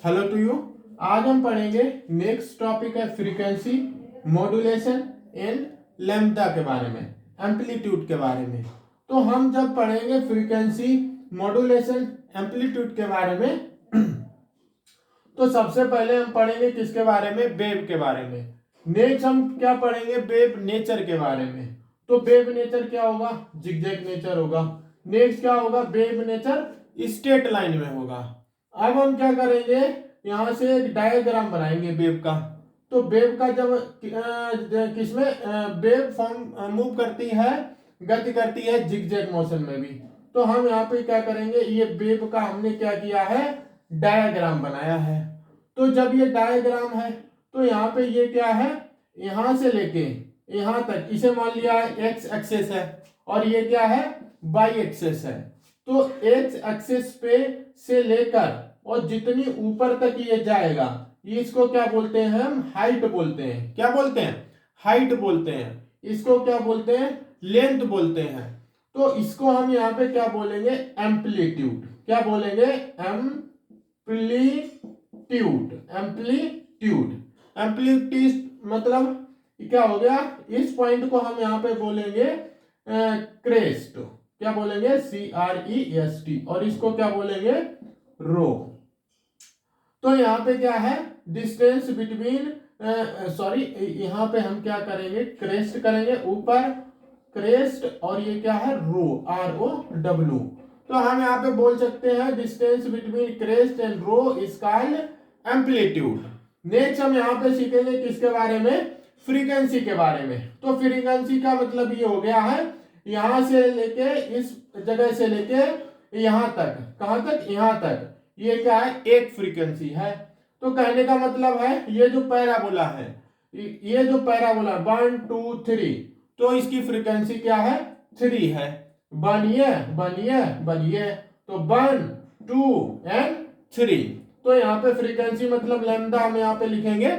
Hello to you. आज हम पढ़ेंगे नेक्स्ट टॉपिक है फ्रीक्वेंसी मॉड्यूलेशन एंड लैम्ब्डा के बारे में, एम्पलीट्यूड के बारे में। तो हम जब पढ़ेंगे फ्रीक्वेंसी मॉड्यूलेशन एम्पलीट्यूड के बारे में तो सबसे पहले हम पढ़ेंगे किसके बारे में, वेव के बारे में। नेक्स्ट हम क्या पढ़ेंगे, वेव नेचर के बारे में। तो वेव नेचर क्या होगा, जिगजैग नेचर होगा। नेक्स्ट क्या होगा, वेव नेचर स्ट्रेट लाइन में होगा। अब हम क्या करेंगे, यहां से एक डायग्राम बनाएंगे वेव का। तो वेव का जब किसमें वेव फॉर्म मूव करती है, गति करती है जिगजैग मोशन में भी। तो हम यहाँ पे क्या करेंगे, ये वेव का हमने क्या किया है, डायग्राम बनाया है। तो जब ये डायग्राम है तो यहाँ पे ये क्या है, यहां से लेके यहां तक इसे मान लिया है एक्स एक्सेस है और ये क्या है, वाई एक्सेस है। तो एक्स एक्सेस पे से लेकर और जितनी ऊपर तक ये जाएगा, ये इसको क्या बोलते हैं, हम हाइट बोलते हैं। क्या बोलते हैं, हाइट बोलते हैं। इसको क्या बोलते हैं, लेंथ बोलते हैं। तो इसको हम यहाँ पे क्या बोलेंगे, एम्पलीट्यूड। क्या बोलेंगे, एम्पलीट्यूड। एम्पलीट्यूड एम्पलीट्यूड मतलब क्या हो गया, इस पॉइंट को हम यहाँ पे बोलेंगे क्रेस्ट। क्या बोलेंगे, CREST। और इसको क्या बोलेंगे, रो। तो यहाँ पे क्या है, डिस्टेंस बिटवीन सॉरी, यहाँ पे हम क्या करेंगे, क्रेस्ट करेंगे ऊपर, क्रेस्ट। और ये क्या है, रो, ROW। तो हम यहाँ पे बोल सकते हैं distance between crest and row is called amplitude. Next हम यहाँ पे सीखेंगे किसके बारे में, फ्रीक्वेंसी के बारे में। तो फ्रीक्वेंसी का मतलब ये हो गया है, यहां से लेके इस जगह से लेके यहां तक, कहां तक, यहां तक, ये क्या है, एक फ्रीक्वेंसी है। तो कहने का मतलब है, ये जो पैराबोला है, ये जो पैराबोला 1 2 3, तो इसकी फ्रीक्वेंसी क्या है, 3 है। बनिए बनिए बनिए, तो 1 2 एंड 3। तो यहाँ पे फ्रीक्वेंसी मतलब लैम्डा हम यहाँ पे लिखेंगे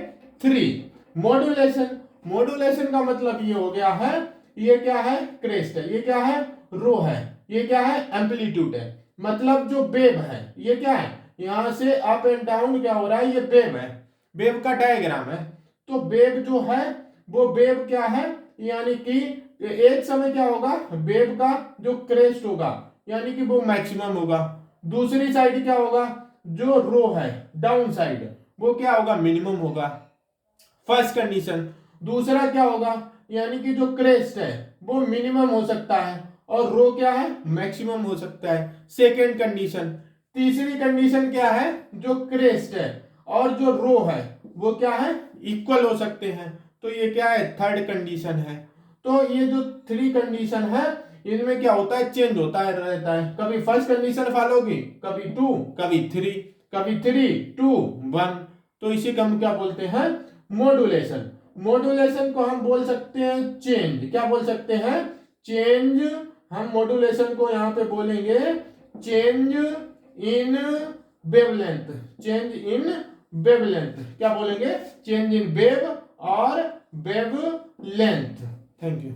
3। मॉड्यूलेशन, मॉड्यूलेशन का मतलब ये हो गया है, ये क्या है, क्रेस्ट है, ये क्या है, रो है, ये क्या है, एम्पलीट्यूड है। मतलब जो वेव है ये क्या है, यहां से अप एंड डाउन क्या हो रहा है, ये वेव है, वेव का डायग्राम है। तो वेव जो है वो वेव क्या है, यानी कि एक समय क्या होगा, वेव का जो क्रेस्ट होगा यानी कि वो मैक्सिमम होगा। दूसरी साइड क्या होगा, जो रो है डाउन साइड, वो क्या होगा, मिनिमम होगा, फर्स्ट कंडीशन। दूसरा क्या होगा, यानी कि जो क्रेस्ट है वो मिनिमम हो सकता है और रो क्या है, मैक्सिमम हो सकता है, सेकेंड कंडीशन। तीसरी कंडीशन क्या है, जो क्रेस्ट है और जो रो है वो क्या है, इक्वल हो सकते हैं। तो ये क्या है, थर्ड कंडीशन है। तो ये जो 3 कंडीशन है, इनमें क्या होता है, चेंज होता है, रहता है। कभी फर्स्ट कंडीशन फॉलो होगी, कभी 2, कभी 3, कभी 3 2 1। तो इसी को हम क्या बोलते हैं, मॉड्यूलेशन। मॉड्यूलेशन को हम बोल सकते हैं चेंज। क्या बोल सकते हैं, चेंज। हम मॉड्यूलेशन को यहां पे बोलेंगे change in wavelength. Change in wavelength, क्या बोलेंगे, चेंज इन वेव और वेव लेंथ। Thank you.